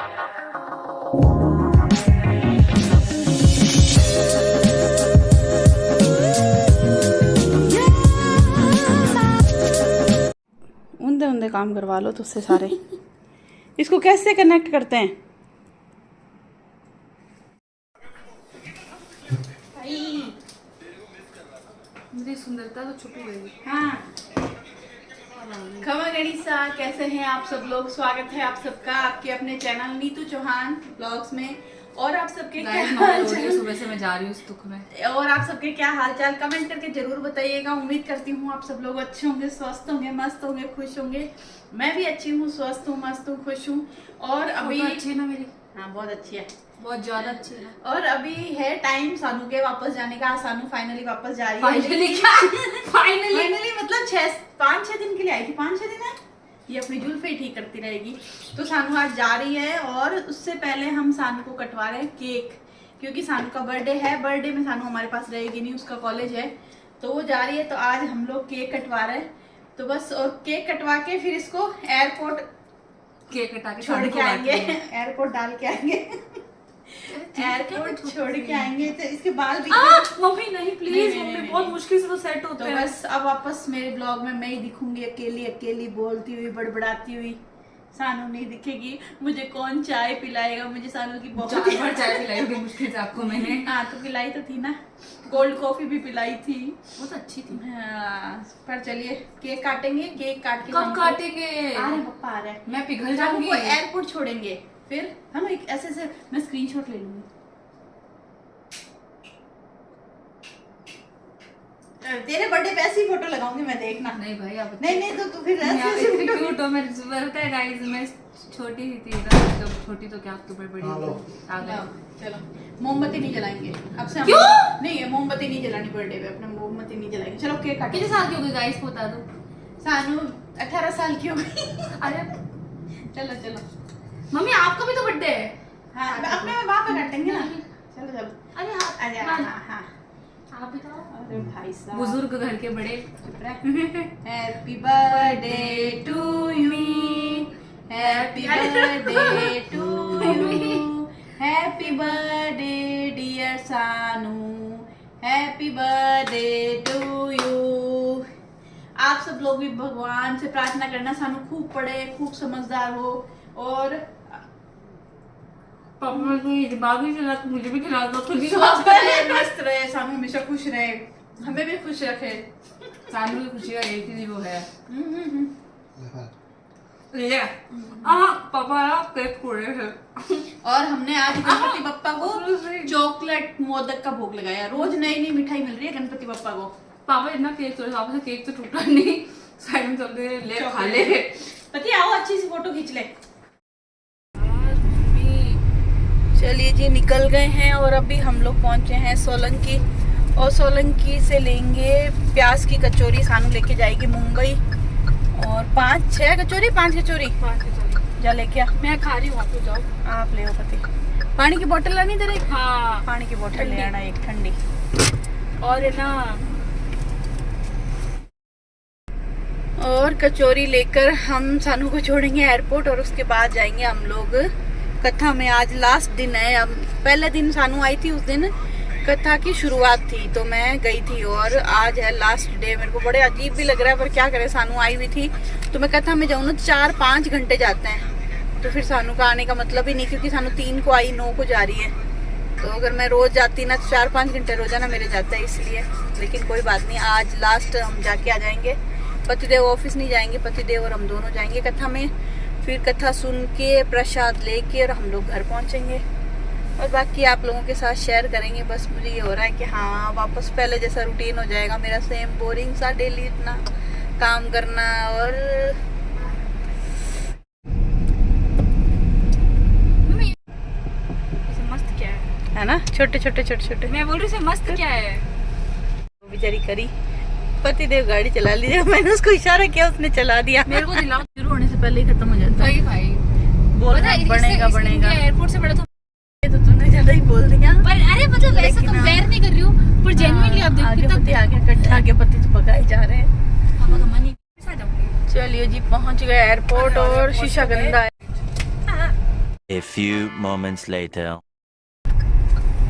उंदे उंदे काम करवा लो तुझसे सारे। इसको कैसे कनेक्ट करते हैं? मेरी सुंदरता तो छुपी गई। हाँ। खमा गणिसा, कैसे हैं आप सब लोग? स्वागत है आप सबका आपके अपने चैनल नीतू चौहान ब्लॉग्स में। और आप सबके क्या हाल चाल? सुबह से मैं जा रही हूँ उस दुख में। और आप सबके क्या हाल चाल कमेंट करके जरूर बताइएगा। उम्मीद करती हूँ आप सब लोग अच्छे होंगे, स्वस्थ होंगे, मस्त होंगे, खुश होंगे। मैं भी अच्छी हूँ, स्वस्थ हूँ, मस्त हूँ, खुश हूँ। और अभी अच्छी है ना मेरी? हाँ, बहुत अच्छी है, बहुत ज्यादा अच्छी है। और अभी है टाइम सानू के वापस जाने का। सानू फाइनली वापस जा रही है। फाइनली क्या? फाइनली मतलब 5-6 दिन के लिए आई थी। 5-6 दिन है, ये अपनी जुल्फे ही ठीक करती रहेगी। तो सानू आज जा रही है, और उससे पहले हम सानू को कटवा रहे हैं केक, क्योंकि सानू का बर्थडे है। बर्थडे में सानू हमारे पास रहेगी नहीं, उसका कॉलेज है, तो वो जा रही है। तो आज हम लोग केक कटवा रहे हैं। तो बस, और केक कटवा के फिर इसको एयरपोर्ट केक कटा के छोड़ के आएंगे, एयरपोर्ट डाल के आएंगे, एयरपोर्ट छोड़ के आएंगे। तो इसके बाल भी मम्मी नहीं प्लीज, मम्मी बहुत मुश्किल से तो सेट होते हैं। बस अब वापस मेरे ब्लॉग में मैं ही दिखूंगी, अकेली अकेली बोलती हुई, बड़बड़ाती हुई। सानू नहीं दिखेगी। मुझे कौन चाय पिलाएगा? मुझे सानू की बहुत चाय पिलाई थी मुश्किल से आपको मैंने। हाँ, तो पिलाई तो थी ना, कोल्ड कॉफी भी पिलाई थी, बहुत अच्छी थी। हाँ, पर चलिए केक काटेंगे। केक काट के कब काटेंगे? अरे पप्पा आ रहे हैं, मैं पिघल जाऊंगी। एयरपोर्ट छोड़ेंगे, फिर हम एक ऐसे मैं स्क्रीनशॉट ले लूंगी। तेरे बर्थडे पे ऐसी फोटो लगाऊंगी मैं, देखना। नहीं भाई आप नहीं तो तू फिर ऐसे क्यूट हो। मेरे पता है गाइस, मैं छोटी ही थी ना, जब छोटी तो क्या अब तो बड़ी आ गई। चलो मोमबत्ती नहीं जलाएंगे अब से। क्यों नहीं है, मोमबत्ती नहीं जलानी बर्थडे पे अपने, मोमबत्ती नहीं जलाएंगे। चलो केक काट। कितने साल की हो गई गाइस को बता दो? सानू 18 साल की हो गई। अरे चलो मम्मी आपका भी तो बर्थडे है। हाँ, अपने वहाँ पे काटेंगे ना। चलो अरे हाँ आप भी तो। अरे भाई साहब, बुजुर्ग घर के बड़े। Happy birthday to you, happy birthday to you, happy birthday dear Sanu, happy birthday to you. आप सब लोग भी भगवान से प्रार्थना करना सानू खूब पढ़े, खूब समझदार हो, और पापा को दिमाग ही चला, मुझे भी खिला दो। स्वस्थ रहे, मस्त रहे, सानू हमेशा खुश रहे, हमें भी खुश रखे। सानू की खुशी का एक ही वो है। पापा केक फोड़े हैं। और हमने आज गणपति बप्पा को चॉकलेट मोदक का भोग लगाया। रोज नई मिठाई मिल रही है गणपति बप्पा को। पापा इतना केक तोड़े, पापा से केक तो टूटा नहीं, साइड में चलते ले खा ले। पति आओ, अच्छी सी फोटो खींच ले। चलिए जी, निकल गए हैं, और अभी हम लोग पहुंचे हैं सोलंकी, और सोलंकी से लेंगे प्याज की कचौरी। सानू लेके जाएगी मुंबई, और 5-6 कचौरी, 5 कचौरी जा लेके आ। मैं खा रही हूँ, आप जाओ। आप ले आओ पति। पानी की बोतल लानी तेरे? हाँ, पानी की बोतल ले आना एक ठंडी। और है ना, और कचौरी लेकर हम सानू को छोड़ेंगे एयरपोर्ट, और उसके बाद जाएंगे हम लोग कथा में। आज लास्ट दिन है। अब पहले दिन सानू आई थी, उस दिन कथा की शुरुआत थी, तो मैं गई थी, और आज है लास्ट डे। मेरे को बड़े अजीब भी लग रहा है, पर क्या करें, सानू आई हुई थी। तो मैं कथा में जाऊँ ना, 4-5 घंटे जाते हैं, तो फिर सानू का आने का मतलब ही नहीं, क्योंकि सानू 3 को आई, 9 को जा रही है। तो अगर मैं रोज जाती ना, तो 4-5 घंटे रोजाना मेरे जाता है, इसलिए। लेकिन कोई बात नहीं, आज लास्ट हम जाके आ जाएंगे। पतिदेव ऑफिस नहीं जाएंगे, पतिदेव और हम दोनों जाएंगे कथा में। फिर कथा सुन के प्रसाद लेके और हम लोग घर पहुंचेंगे, और बाकी आप लोगों के साथ शेयर करेंगे। बस मुझे ये हो रहा है कि हाँ, वापस पहले जैसा रूटीन हो जाएगा मेरा, सेम बोरिंग सा डेली इतना काम करना। और मस्त क्या है ना, छोटे। मैं बोल रही हूँ मस्त क्या है। बेचारी करी, पतिदेव गाड़ी चला लीजिए, मैंने उसको इशारा किया, उसने चला दिया। मेरे को दिलाओ, शुरू होने से पहले ही खत्म हो जाता है। भाई बोलना बनेगा। एयरपोर्ट से बड़ा तो तूने ज्यादा ही बोल दिया। पर अरे मतलब वैसे कंपेयर नहीं कर रही हूँ, पर जेन्युइनली आप देखो आगे पति आगे पति तो पकाए जा रहे हैं। पापा का मन ही साथ जाऊंगी। चलिए जी, पहुंच गए एयरपोर्ट, और शीशा गंदा है। A few moments later.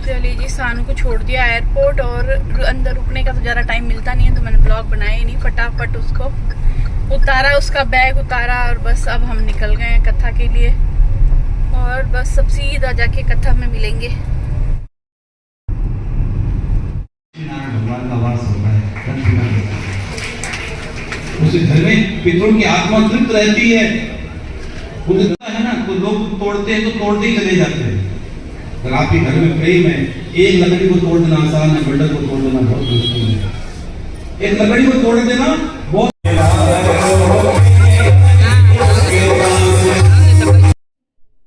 चलिए जी, सानू को छोड़ दिया एयरपोर्ट और अंदर रुकने का तो ज़्यादा टाइम मिलता नहीं है, तो मैंने ब्लॉग बनाया ही नहीं। फटाफट उसको उतारा, उसका बैग उतारा और बस अब हम निकल गए हैं कथा के लिए। और बस अब सीधा जाके कथा में मिलेंगे। भगवान का वास होता है, उस घर में पितरों की आत्मा तृप्त रहती है। वो है ना, तो लोग तोड़ते हैं तो तोड़ते ही चले जाते हैं। अगर आपके घर में प्रेम है, एक लकड़ी को तोड़ देना आसान है, बंडल को तोड़ देना बहुत मुश्किल है। एक लकड़ी को तोड़ देना बहुत।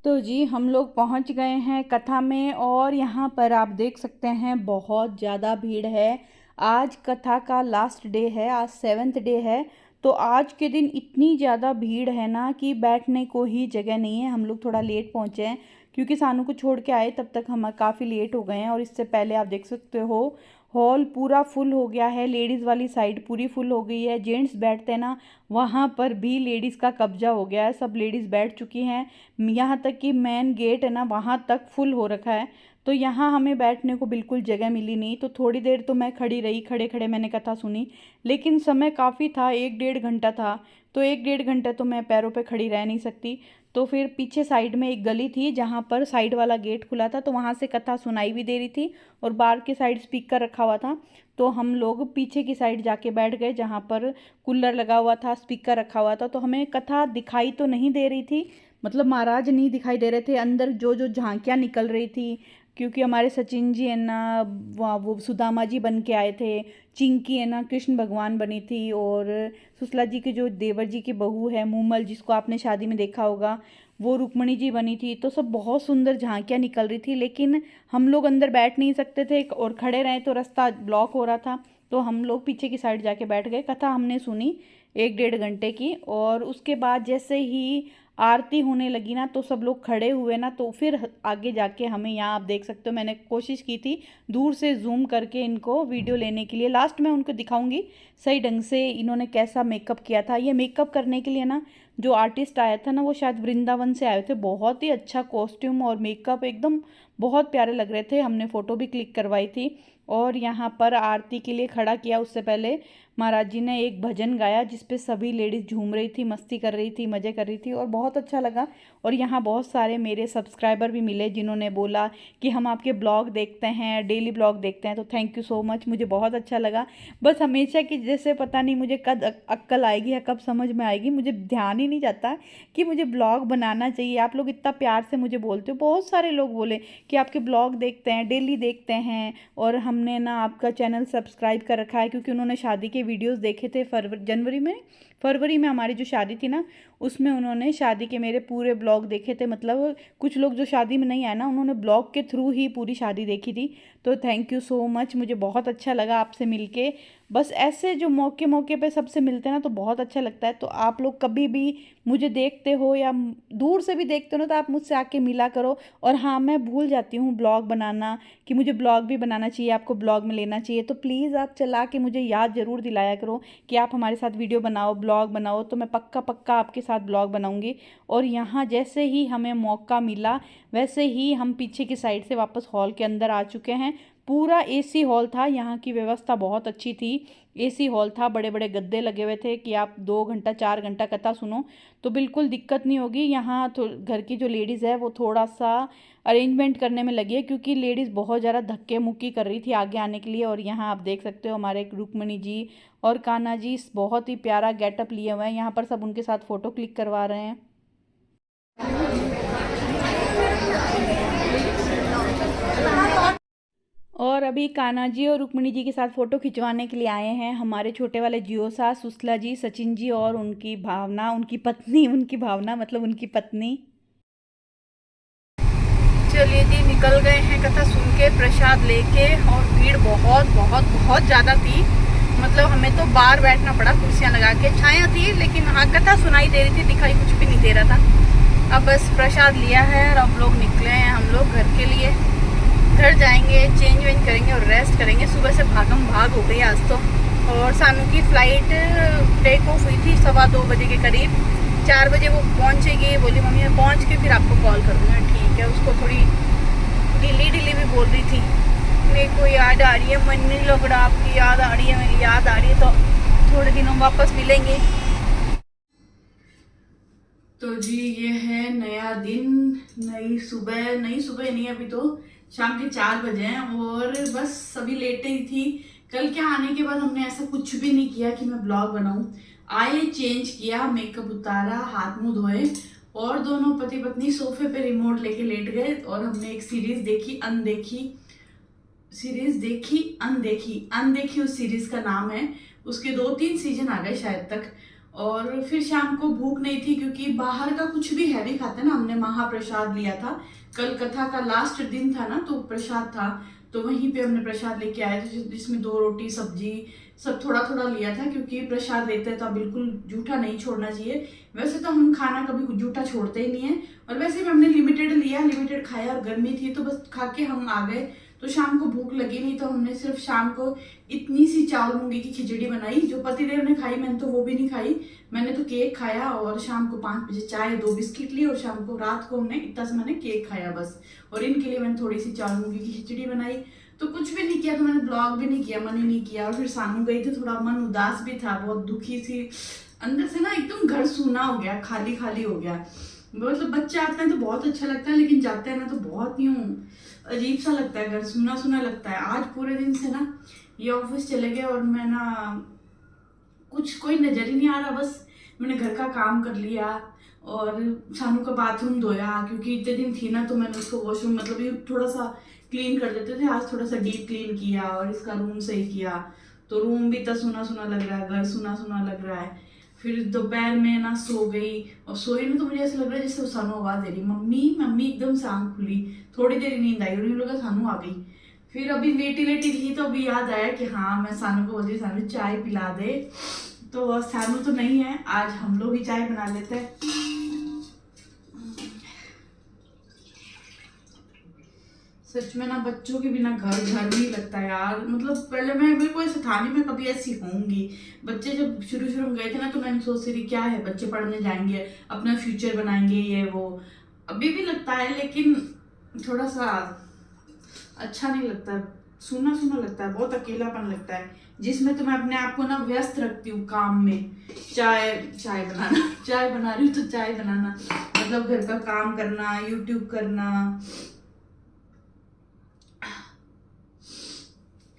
तो जी हम लोग पहुंच गए हैं कथा में और यहाँ पर आप देख सकते हैं बहुत ज़्यादा भीड़ है। आज कथा का लास्ट डे है, आज 7th डे है। तो आज के दिन इतनी ज़्यादा भीड़ है ना कि बैठने को ही जगह नहीं है। हम लोग थोड़ा लेट पहुँचे हैं क्योंकि सानू को छोड़ के आए तब तक हम काफ़ी लेट हो गए हैं। और इससे पहले आप देख सकते हो हॉल पूरा फुल हो गया है, लेडीज़ वाली साइड पूरी फुल हो गई है। जेंट्स बैठते हैं ना, वहाँ पर भी लेडीज़ का कब्जा हो गया है, सब लेडीज़ बैठ चुकी हैं। यहाँ तक कि मेन गेट है ना, वहाँ तक फुल हो रखा है। तो यहाँ हमें बैठने को बिल्कुल जगह मिली नहीं। तो थोड़ी देर तो मैं खड़ी रही, खड़े खड़े मैंने कथा सुनी, लेकिन समय काफ़ी था, 1-1.5 घंटा था। तो 1-1.5 घंटे तो मैं पैरों पे खड़ी रह नहीं सकती। तो फिर पीछे साइड में एक गली थी जहाँ पर साइड वाला गेट खुला था, तो वहाँ से कथा सुनाई भी दे रही थी और बाहर की साइड स्पीकर रखा हुआ था। तो हम लोग पीछे की साइड जाके बैठ गए जहाँ पर कूलर लगा हुआ था, स्पीकर रखा हुआ था। तो हमें कथा दिखाई तो नहीं दे रही थी, मतलब महाराज नहीं दिखाई दे रहे थे। अंदर जो जो झांकियाँ निकल रही थी, क्योंकि हमारे सचिन जी है ना, वो सुदामा जी बन के आए थे, चिंकी है ना कृष्ण भगवान बनी थी, और सुसला जी के जो देवर जी की बहू है मूमल, जिसको आपने शादी में देखा होगा, वो रुक्मणी जी बनी थी। तो सब बहुत सुंदर झांकियाँ निकल रही थी, लेकिन हम लोग अंदर बैठ नहीं सकते थे और खड़े रहे तो रास्ता ब्लॉक हो रहा था। तो हम लोग पीछे की साइड जाके बैठ गए। कथा हमने सुनी 1-1.5 घंटे की, और उसके बाद जैसे ही आरती होने लगी ना, तो सब लोग खड़े हुए ना, तो फिर आगे जाके हमें, यहाँ आप देख सकते हो मैंने कोशिश की थी दूर से जूम करके इनको वीडियो लेने के लिए। लास्ट में उनको दिखाऊंगी सही ढंग से इन्होंने कैसा मेकअप किया था। ये मेकअप करने के लिए ना जो आर्टिस्ट आया था ना, वो शायद वृंदावन से आए थे। बहुत ही अच्छा कॉस्ट्यूम और मेकअप, एकदम बहुत प्यारे लग रहे थे। हमने फ़ोटो भी क्लिक करवाई थी। और यहाँ पर आरती के लिए खड़ा किया, उससे पहले महाराज जी ने एक भजन गाया जिसपे सभी लेडीज़ झूम रही थी, मस्ती कर रही थी, मज़े कर रही थी, और बहुत अच्छा लगा। और यहाँ बहुत सारे मेरे सब्सक्राइबर भी मिले जिन्होंने बोला कि हम आपके ब्लॉग देखते हैं, डेली ब्लॉग देखते हैं। तो थैंक यू सो मच, मुझे बहुत अच्छा लगा। बस हमेशा की जैसे पता नहीं मुझे कब अक्ल आएगी या कब समझ में आएगी, मुझे ध्यान ही नहीं जाता कि मुझे ब्लॉग बनाना चाहिए। आप लोग इतना प्यार से मुझे बोलते हो, बहुत सारे लोग बोले कि आपके ब्लॉग देखते हैं, डेली देखते हैं, और हमने ना आपका चैनल सब्सक्राइब कर रखा है, क्योंकि उन्होंने शादी के वीडियोस देखे थे फरवरी में हमारी जो शादी थी ना, उसमें उन्होंने शादी के मेरे पूरे ब्लॉग देखे थे। मतलब कुछ लोग जो शादी में नहीं आए ना, उन्होंने ब्लॉग के थ्रू ही पूरी शादी देखी थी। तो थैंक यू सो मच, मुझे बहुत अच्छा लगा आपसे मिलके। बस ऐसे जो मौके पे सबसे मिलते हैं ना, तो बहुत अच्छा लगता है। तो आप लोग कभी भी मुझे देखते हो या दूर से भी देखते हो ना, तो आप मुझसे आके मिला करो। और हाँ, मैं भूल जाती हूँ ब्लॉग बनाना, कि मुझे ब्लॉग भी बनाना चाहिए, आपको ब्लॉग में लेना चाहिए। तो प्लीज़ आप चला के मुझे याद ज़रूर दिलाया करो कि आप हमारे साथ वीडियो बनाओ, ब्लॉग बनाओ, तो मैं पक्का आपके साथ ब्लॉग बनाऊँगी। और यहाँ जैसे ही हमें मौका मिला, वैसे ही हम पीछे की साइड से वापस हॉल के अंदर आ चुके हैं। पूरा एसी हॉल था, यहाँ की व्यवस्था बहुत अच्छी थी। एसी हॉल था, बड़े बड़े गद्दे लगे हुए थे कि आप 2 घंटा 4 घंटा कथा सुनो तो बिल्कुल दिक्कत नहीं होगी। यहाँ तो घर की जो लेडीज़ है वो थोड़ा सा अरेंजमेंट करने में लगी है, क्योंकि लेडीज़ बहुत ज़्यादा धक्के मुक्की कर रही थी आगे आने के लिए। और यहाँ आप देख सकते हो हमारे रुक्मणी जी और कान्हा जी बहुत ही प्यारा गेटअप लिए हुए हैं। यहाँ पर सब उनके साथ फ़ोटो क्लिक करवा रहे हैं। और अभी कान्हा जी और रुक्मणी जी के साथ फ़ोटो खिंचवाने के लिए आए हैं हमारे छोटे वाले जियो सास, सुसला जी, सचिन जी और उनकी भावना, उनकी पत्नी मतलब उनकी पत्नी। चलिए जी, निकल गए हैं कथा सुन के, प्रसाद लेके। और भीड़ बहुत ज़्यादा थी, मतलब हमें तो बाहर बैठना पड़ा कुर्सियाँ लगा के। छाया थी लेकिन हाँ कथा सुनाई दे रही थी, दिखाई कुछ भी नहीं दे रहा था। अब बस प्रसाद लिया है और अब लोग निकले हैं हम लोग घर के लिए। घर जाएंगे, चेंज वेंज करेंगे और रेस्ट करेंगे। सुबह से भागम भाग हो गई आज तो। और सानू की फ़्लाइट टेक ऑफ हुई थी 2:15 बजे के करीब। 4 बजे वो पहुंचेगी। बोली मम्मी मैं पहुंच के फिर आपको कॉल कर दूंगा। ठीक है, उसको थोड़ी ढीली भी बोल रही थी, मेरे को याद आ रही है, मन नहीं लग रहा, आपकी याद आ रही है, मेरी याद आ रही है, तो थोड़े दिनों वापस मिलेंगे। तो जी ये है नया दिन, नई सुबह नहीं, अभी तो शाम के 4 बजे हैं और बस सभी लेटे ही थी। कल के आने के बाद हमने ऐसा कुछ भी नहीं किया कि मैं ब्लॉग बनाऊं। आए, चेंज किया, मेकअप उतारा, हाथ मुंह धोए और दोनों पति पत्नी सोफे पे रिमोट लेके लेट गए और हमने एक सीरीज देखी, अनदेखी उस सीरीज का नाम है। उसके 2-3 सीजन आ गए शायद तक। और फिर शाम को भूख नहीं थी क्योंकि बाहर का कुछ भी हैवी खाते ना, हमने महाप्रसाद लिया था। कल कथा का लास्ट दिन था ना, तो प्रसाद था, तो वहीं पे हमने प्रसाद लेके आए थे जिसमें 2 रोटी सब्जी सब थोड़ा थोड़ा लिया था, क्योंकि प्रसाद लेते हैं तो बिल्कुल जूठा नहीं छोड़ना चाहिए। वैसे तो हम खाना कभी जूठा छोड़ते ही नहीं है, और वैसे भी हमने लिमिटेड खाया और गर्मी थी तो बस खा के हम आ गए। तो शाम को भूख लगी नहीं, तो हमने सिर्फ शाम को इतनी सी चावल मूंगी की खिचड़ी बनाई, जो पतिदेव ने खाई, मैंने तो वो भी नहीं खाई। मैंने तो केक खाया और शाम को 5 बजे चाय, 2 बिस्किट ली और शाम को रात को हमने इतना सा मैंने केक खाया बस। और इनके लिए मैंने थोड़ी सी चावल मूंगी की खिचड़ी बनाई। तो कुछ भी नहीं किया, तो मैंने ब्लॉग भी नहीं किया, मन ही नहीं किया। और फिर सानू गई थी, थोड़ा मन उदास भी था, बहुत दुखी सी अंदर से ना, एकदम घर सूना हो गया, खाली हो गया। मतलब बच्चे आते हैं तो बहुत अच्छा लगता है, लेकिन जाते हैं ना तो बहुत यूं अजीब सा लगता है, घर सूना लगता है। आज पूरे दिन से ना ये ऑफिस चले गए और मैं ना कोई नजर ही नहीं आ रहा। बस मैंने घर का काम कर लिया और सानू का बाथरूम धोया, क्योंकि इतने दिन थी ना, तो मैंने उसको वॉशरूम मतलब ये थोड़ा सा क्लीन कर देते थे। आज थोड़ा सा डीप क्लीन किया और इसका रूम सही किया, तो रूम भी इतना सूना लग रहा है, घर सूना लग रहा है। फिर दोपहर में ना सो गई, और सोई में तो मुझे ऐसा लग रहा है जैसे सानू आवाज दे रही, मम्मी एकदम से आँख खुली, थोड़ी देर नींद आई और इन लोगों सानू आ गई। फिर अभी लेटी थी तो अभी याद आया कि हाँ मैं सानू को बोलती सानू चाय पिला दे। तो सानू तो नहीं है, आज हम लोग ही चाय बना लेते हैं। सच में ना बच्चों के बिना घर नहीं लगता यार। मतलब पहले मैं बिल्कुल ऐसे था नहीं, मैं कभी ऐसी होंगी। बच्चे जब शुरू में गए थे ना, तो मैंने सोच रही क्या है, बच्चे पढ़ने जाएंगे, अपना फ्यूचर बनाएंगे, ये वो। अभी भी लगता है, लेकिन थोड़ा सा अच्छा नहीं लगता, सूना लगता है, बहुत अकेलापन लगता है, जिसमें तो मैं अपने आप को ना व्यस्त रखती हूँ काम में। चाय बना रही हूँ तो चाय बनाना, मतलब घर का काम करना, यूट्यूब करना।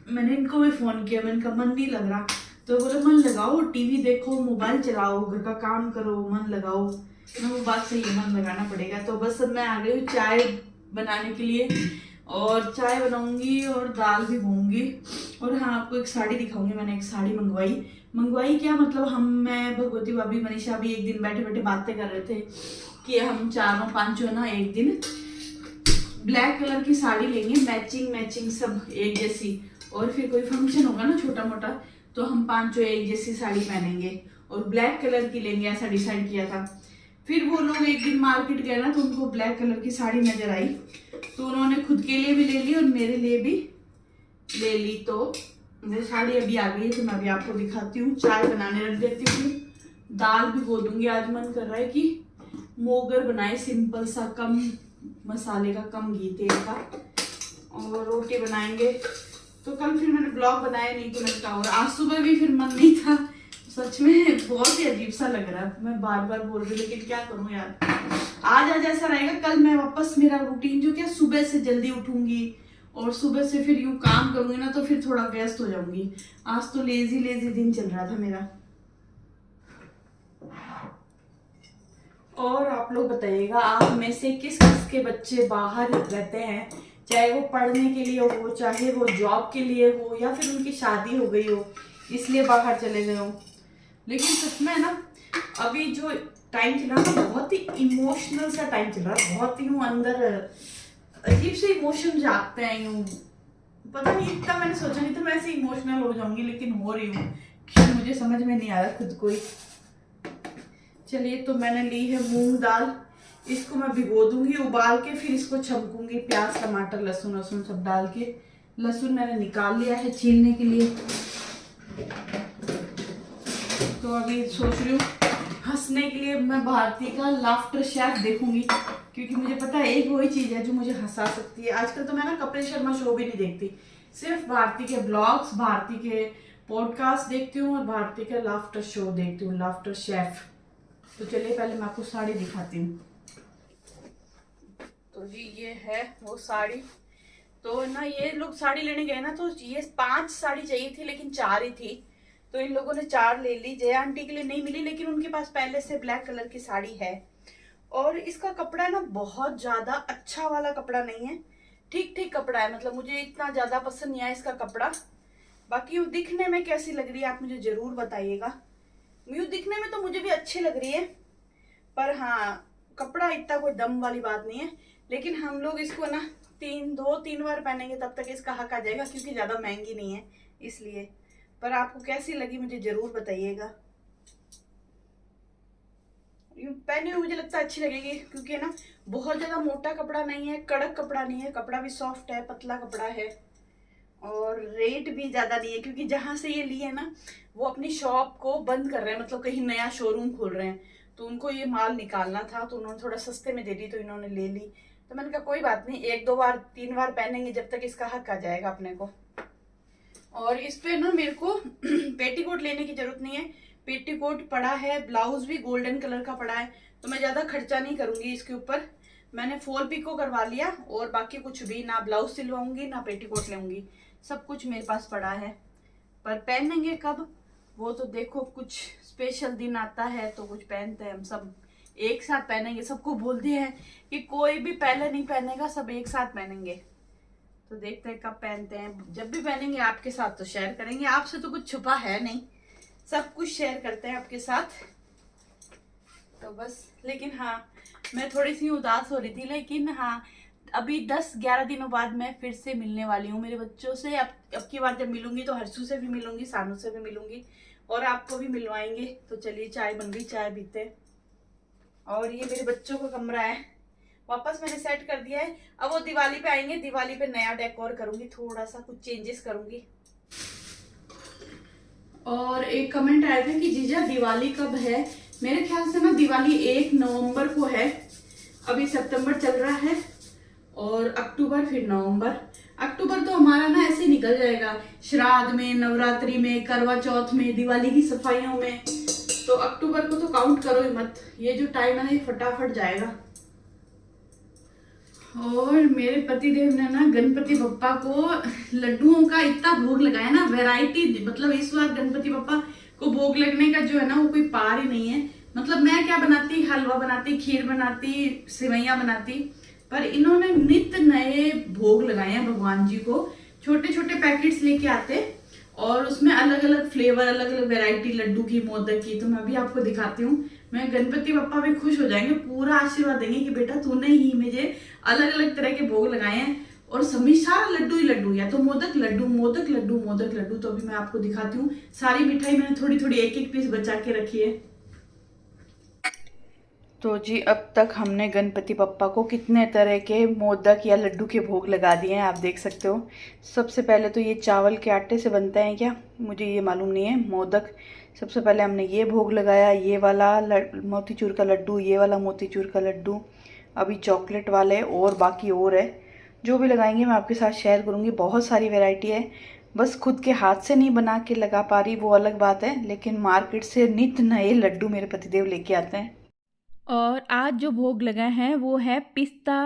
मैंने इनको भी फोन किया, मैंने कहा मन नहीं लग रहा, तो बोले मन लगाओ, टीवी देखो, मोबाइल चलाओ, घर का काम करो, मन लगाओ। मैं वो बात सही है, मन लगाना पड़ेगा। तो बस अब मैं आ गई हूँ चाय बनाने के लिए, और चाय बनाऊंगी और दाल भी भूंगी। और हाँ, आपको एक साड़ी दिखाऊंगी। मैंने एक साड़ी मंगवाई क्या मतलब, मैं भगवती भाभी, मनीषा भी एक दिन बैठे बातें कर रहे थे कि हम 4-5 ना एक दिन ब्लैक कलर की साड़ी लेंगे, मैचिंग सब एक जैसी। और फिर कोई फंक्शन होगा ना छोटा मोटा, तो हम 5 एक जैसी साड़ी पहनेंगे और ब्लैक कलर की लेंगे, ऐसा डिसाइड किया था। फिर वो लोग एक दिन मार्केट गए ना, तो उनको ब्लैक कलर की साड़ी नजर आई, तो उन्होंने खुद के लिए भी ले ली और मेरे लिए भी ले ली। तो वो साड़ी अभी आ गई है, तो मैं अभी आपको दिखाती हूँ। चाय बनाने रख देती हूँ, दाल भी धो दूंगी। आज मन कर रहा है कि मोगर बनाए, सिंपल सा, कम मसाले का, कम घी तेल का, और रोटी बनाएंगे। तो कल फिर मैंने ब्लॉग बनाया नहीं, तो मैंने कहा, और आज सुबह भी फिर मन नहीं था। सच में बहुत ही अजीब सा लग रहा है, मैं बार बोल रही हूँ, लेकिन क्या करूँ यार। आज ऐसा रहेगा, कल मैं वापस मेरा रूटीन जो क्या, सुबह से जल्दी उठूंगी और सुबह से फिर यूं काम करूंगी ना, तो फिर थोड़ा व्यस्त हो जाऊंगी। आज तो लेजी दिन चल रहा था मेरा। और आप लोग बताइएगा, आप में से किस के बच्चे बाहर रहते हैं, चाहे वो पढ़ने के लिए हो, चाहे वो जॉब के लिए हो, या फिर उनकी शादी हो गई हो इसलिए बाहर चले गए हो। लेकिन सच में ना, अभी जो टाइम चल रहा है, बहुत ही इमोशनल सा टाइम चल रहा है, बहुत ही अंदर अजीब से इमोशन जागते हैं यूं। पता नहीं, इतना मैंने सोचा नहीं था मैं ऐसे इमोशनल हो जाऊंगी, लेकिन हो रही हूँ, मुझे समझ में नहीं आ रहा खुद को ही। चलिए, तो मैंने ली है मूंग दाल, इसको मैं भिगो दूंगी, उबाल के फिर इसको छमकूंगी, प्याज टमाटर लहसुन सब डाल के। लहसुन मैंने निकाल लिया है छीलने के लिए। तो अभी सोच रही हूँ हंसने के लिए मैं भारती का लाफ्टर शेफ देखूंगी, क्योंकि मुझे पता है एक वही चीज है जो मुझे हंसा सकती है। आजकल तो मैं ना कपिल शर्मा शो भी नहीं देखती, सिर्फ भारती के ब्लॉग्स, भारती के पॉडकास्ट देखती हूँ और भारती के लाफ्टर शो देखती हूँ, लाफ्टर शेफ। तो चलिए पहले मैं आपको साड़ी दिखाती हूँ। तो जी ये है वो साड़ी। तो ना ये लोग साड़ी लेने गए ना, तो ये 5 साड़ी चाहिए थी लेकिन 4 ही थी, तो इन लोगों ने 4 ले ली। जया आंटी के लिए नहीं मिली, लेकिन उनके पास पहले से ब्लैक कलर की साड़ी है। और इसका कपड़ा ना बहुत ज्यादा अच्छा वाला कपड़ा नहीं है, ठीक ठीक कपड़ा है, मतलब मुझे इतना ज्यादा पसंद नहीं आया इसका कपड़ा। बाकी वो दिखने में कैसी लग रही है आप मुझे जरूर बताइएगा। म्यू दिखने में तो मुझे भी अच्छी लग रही है, पर हाँ कपड़ा इतना कोई दम वाली बात नहीं है। लेकिन हम लोग इसको ना 2-3 बार पहनेंगे तब तक इसका हक आ जाएगा, क्योंकि ज्यादा महंगी नहीं है इसलिए। पर आपको कैसी लगी मुझे जरूर बताइएगा। पहने हुए मुझे लगता है अच्छी लगेगी, क्योंकि ना बहुत ज्यादा मोटा कपड़ा नहीं है, कड़क कपड़ा नहीं है, कपड़ा भी सॉफ्ट है, पतला कपड़ा है, और रेट भी ज्यादा नहीं है। क्योंकि जहां से ये लिए ना वो अपनी शॉप को बंद कर रहे हैं, मतलब कहीं नया शोरूम खोल रहे हैं, तो उनको ये माल निकालना था, तो उन्होंने थोड़ा सस्ते में दे दी, तो इन्होंने ले ली। तो मैंने कहा कोई बात नहीं, 1-2 बार 3 बार पहनेंगे जब तक इसका हक आ जाएगा अपने को। और इस पे ना मेरे को पेटीकोट लेने की जरूरत नहीं है, पेटीकोट पड़ा है, ब्लाउज भी गोल्डन कलर का पड़ा है, तो मैं ज्यादा खर्चा नहीं करूंगी इसके ऊपर। मैंने फॉल पिको करवा लिया और बाकी कुछ भी ना, ब्लाउज सिलवाऊंगी ना पेटीकोट लूंगी, सब कुछ मेरे पास पड़ा है। पर पहनेंगे कब वो तो देखो, कुछ स्पेशल दिन आता है तो कुछ पहनते हैं, हम सब एक साथ पहनेंगे। सबको बोल दिया है कि कोई भी पहले नहीं पहनेगा, सब एक साथ पहनेंगे। तो देखते हैं कब पहनते हैं, जब भी पहनेंगे आपके साथ तो शेयर करेंगे। आपसे तो कुछ छुपा है नहीं, सब कुछ शेयर करते हैं आपके साथ। तो बस, लेकिन हाँ मैं थोड़ी सी उदास हो रही थी, लेकिन हाँ अभी 10-11 दिनों बाद मैं फिर से मिलने वाली हूँ मेरे बच्चों से। अब की बार जब मिलूंगी तो हर्षू से भी मिलूंगी, सानू से भी मिलूंगी और आपको भी मिलवाएंगे। तो चलिए चाय बन गई, चाय पीते। और ये मेरे बच्चों का कमरा है, वापस मैंने सेट कर दिया है। अब वो दिवाली पे आएंगे, दिवाली पे नया डेकोर करूंगी, थोड़ा सा कुछ चेंजेस करूंगी। और एक कमेंट आया था कि जीजा दिवाली कब है। मेरे ख्याल से ना दिवाली 1 नवंबर को है। अभी सितंबर चल रहा है और अक्टूबर, फिर नवंबर। अक्टूबर तो हमारा ना ऐसे निकल जाएगा, श्राद्ध में, नवरात्रि में, करवा चौथ में, दिवाली की सफाइयों में। तो अक्टूबर को तो काउंट करो ही मत, ये जो टाइम है ना ये फटाफट जाएगा। और मेरे पतिदेव ने ना गणपति बप्पा को लड्डुओं का इतना भोग लगाया ना, वैरायटी, मतलब इस बार गणपति बप्पा को भोग लगने का जो है ना वो कोई पार ही नहीं है। मतलब मैं क्या बनाती, हलवा बनाती, खीर बनाती, सेवैयां बनाती, पर इन्होंने नित नए भोग लगाए हैं भगवान जी को। छोटे छोटे पैकेट्स लेके आते और उसमें अलग अलग फ्लेवर, अलग अलग वैरायटी लड्डू की, मोदक की। तो मैं भी आपको दिखाती हूँ। मैं गणपति बप्पा भी खुश हो जाएंगे, पूरा आशीर्वाद देंगे कि बेटा तूने ही मुझे अलग अलग तरह के भोग लगाए हैं। और सभी सारा लड्डू ही लड्डू, या तो मोदक लड्डू, मोदक लड्डू, मोदक लड्डू। तो अभी मैं आपको दिखाती हूँ। सारी मिठाई मैंने थोड़ी थोड़ी एक एक पीस बचा के रखी है। तो जी अब तक हमने गणपति बप्पा को कितने तरह के मोदक या लड्डू के भोग लगा दिए हैं, आप देख सकते हो। सबसे पहले तो ये चावल के आटे से बनते हैं क्या, मुझे ये मालूम नहीं है। मोदक सबसे पहले हमने ये भोग लगाया, ये वाला मोतीचूर का लड्डू, ये वाला मोतीचूर का लड्डू, अभी चॉकलेट वाले, और बाकी और है। जो भी लगाएंगे मैं आपके साथ शेयर करूँगी। बहुत सारी वैरायटी है, बस खुद के हाथ से नहीं बना के लगा पा रही वो अलग बात है, लेकिन मार्केट से नित नए लड्डू मेरे पतिदेव लेके आते हैं। और आज जो भोग लगा है वो है पिस्ता,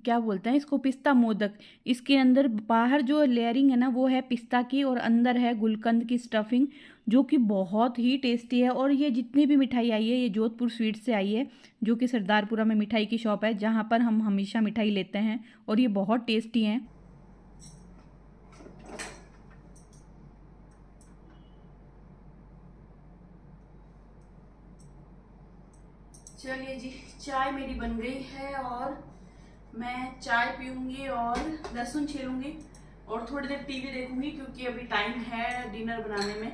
क्या बोलते हैं इसको, पिस्ता मोदक। इसके अंदर बाहर जो लेयरिंग है ना वो है पिस्ता की, और अंदर है गुलकंद की स्टफिंग, जो कि बहुत ही टेस्टी है। और ये जितनी भी मिठाई आई है ये जोधपुर स्वीट से आई है, जो कि सरदारपुरा में मिठाई की शॉप है, जहाँ पर हम हमेशा मिठाई लेते हैं, और ये बहुत टेस्टी हैं। चलिए जी, चाय मेरी बन गई है और मैं चाय पीऊंगी और लहसुन छीलूंगी और थोड़ी देर टीवी देखूंगी, क्योंकि अभी टाइम है डिनर बनाने में।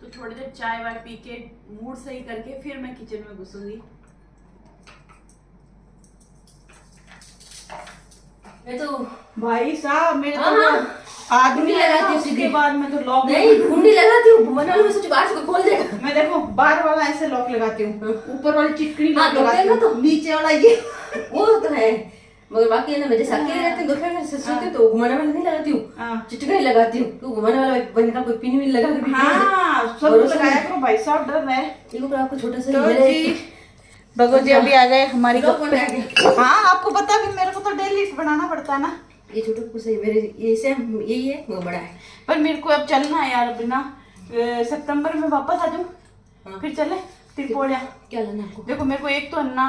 तो थोड़ी देर चाय वाय पी के मूड सही करके फिर मैं किचन में घुसूंगी। मैं तो भाई साहब मेरे तो आदमी लगा, उसके बाद मैं तो लॉक नहीं ढूंढी लगाती हूँ, मना में सोच बाहर से खोल देगा। मैं देखो बाहर वाला ऐसे लॉक लगाती हूँ, ऊपर वाली चिटकनी हाँ, लॉक लगाती दोपहर में हूँ, नीचे वाला ये वो तो है, मगर बाकी है ना, मैं जैसे अकेले रहती हूँ दोपहर में सोती हूँ तो घुमाने वाला नहीं लगाती हूँ, चिटकनी लगाती हूँ, तो घुमाने वाला बंद का कोई पिन विन लगा के भी हाँ सब लगाया करो भाई साहब, डर है। देखो आपको छोटा सा तो जी भगवत जी अभी आ गए हमारी हाँ आपको पता भी मेरे को तो डेली बनाना पड़ता है ना। ये छोटा कुछ है मेरे, ये सेम यही है, वो बड़ा है। पर मेरे को अब चलना है यार, बिना सितंबर में वापस आ जाऊँ, फिर चले त्रिपोलिया। क्या लाना आपको? देखो मेरे को एक तो ना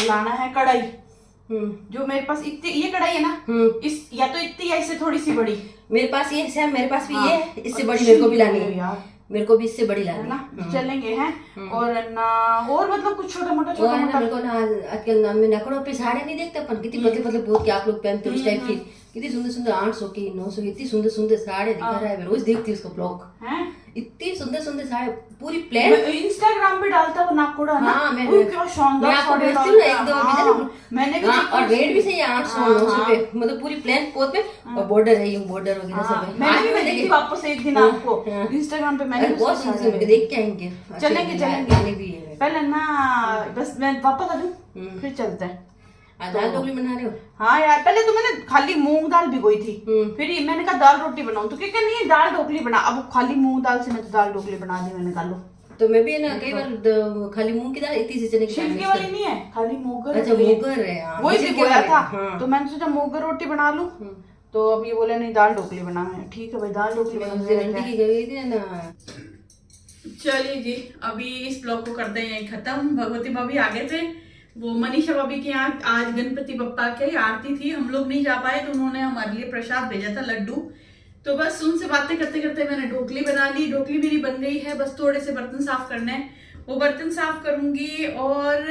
लाना है कढ़ाई, जो मेरे पास इतनी ये कढ़ाई है ना, इस या तो इतनी या इससे थोड़ी सी बड़ी। मेरे पास ये सेम, मेरे पास भी हाँ, ये, इससे बड़ी मेरे को भी लानी है यार, मेरे को भी इससे बड़ी लानी है ना। चलेंगे हैं और ना और मतलब कुछ छोटा मोटा वो है ना, मेरे को ना आजकल ना मैं नकड़ों पे साड़ी नहीं देखते अपन, कितनी पतले पतले बहुत के आप लोग पहनते हो उस टाइप की, कितनी सुंदर सुंदर 800 की 900 की इतनी सुंदर सुंदर साड़ी दिखा रहा है, मैं रोज देखती हूँ उसका ब्लॉग, इतनी सुंदर सुंदर साड़ी पूरी प्लेन। इंस्टाग्राम पे डालता वो नाकोड़ा ना, हाँ, मैं क्या शानदार साड़ी भेजती हूँ एक दो हाँ, मैंने भी और रेट भी सही है 800-900 पे, मतलब पूरी प्लेन पोत में, और बॉर्डर है ये बॉर्डर वगैरह सब है। मैंने भी देखी वापस एक दिन आपको इंस्टाग्राम पे, मैंने बहुत सुंदर देख के आएंगे, चलेंगे चलेंगे पहले ना, बस मैं वापस आ जाऊँ फिर चलते हैं। दाल ढोकली बना रहे हो? हाँ यार, पहले तो मैंने खाली मूंग दाल भिगोई थी, फिर मैंने कहा दाल रोटी बनाऊं, तो क्या नहीं दाल ढोकली बना, अब खाली मूंग दाल से मैं तो दाल ढोकली बना दी, मैंने कहा लो। तो मैं भी ना कई बार खाली मूंग की दाल, इतनी सी चने की दाल छिलके वाली नहीं है, खाली मोगर। अच्छा मोगर है, वही भिगोया था, तो मैंने सोचा मोगर रोटी बना लूं, तो अब ये बोले नहीं दाल ढोकली बना है। ठीक है भाई, दाल ढोकली बना की गई थी ना। चलिए जी, अभी इस ब्लॉग को करते हैं यहीं खत्म। भगवती भाभी आ गए थे, वो मनीषा भाभी के यहाँ आज गणपति बप्पा की आरती थी, हम लोग नहीं जा पाए तो उन्होंने हमारे लिए प्रसाद भेजा था लड्डू, तो बस उनसे बातें करते करते मैंने ढोकली बना ली। ढोकली मेरी बन गई है, बस थोड़े से बर्तन साफ करने हैं, वो बर्तन साफ करूंगी और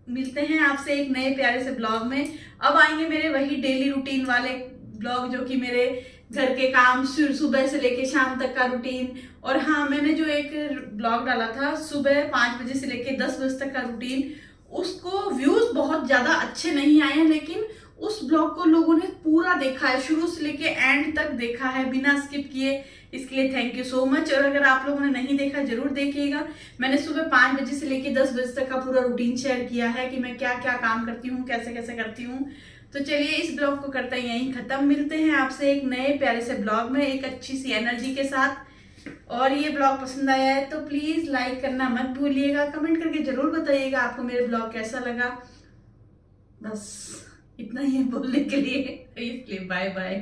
मिलते हैं आपसे एक नए प्यारे से ब्लॉग में। अब आएंगे मेरे वही डेली रूटीन वाले ब्लॉग, जो कि मेरे घर के काम सुबह से लेके शाम तक का रूटीन। और हाँ, मैंने जो एक ब्लॉग डाला था सुबह 5 बजे से लेके 10 बजे तक का रूटीन, उसको व्यूज बहुत ज्यादा अच्छे नहीं आए हैं, लेकिन उस ब्लॉग को लोगों ने पूरा देखा है, शुरू से लेके एंड तक देखा है बिना स्किप किए, इसके लिए थैंक यू सो मच। और अगर आप लोगों ने नहीं देखा जरूर देखिएगा। मैंने सुबह 5 बजे से लेके 10 बजे तक का पूरा रूटीन शेयर किया है कि मैं क्या क्या काम करती हूँ, कैसे कैसे करती हूँ। तो चलिए इस ब्लॉग को करते हैं यहीं खत्म, मिलते हैं आपसे एक नए प्यारे से ब्लॉग में एक अच्छी सी एनर्जी के साथ। और ये ब्लॉग पसंद आया है तो प्लीज लाइक करना मत भूलिएगा, कमेंट करके जरूर बताइएगा आपको मेरे ब्लॉग कैसा लगा। बस इतना ही बोलने के लिए, इसलिए बाय बाय।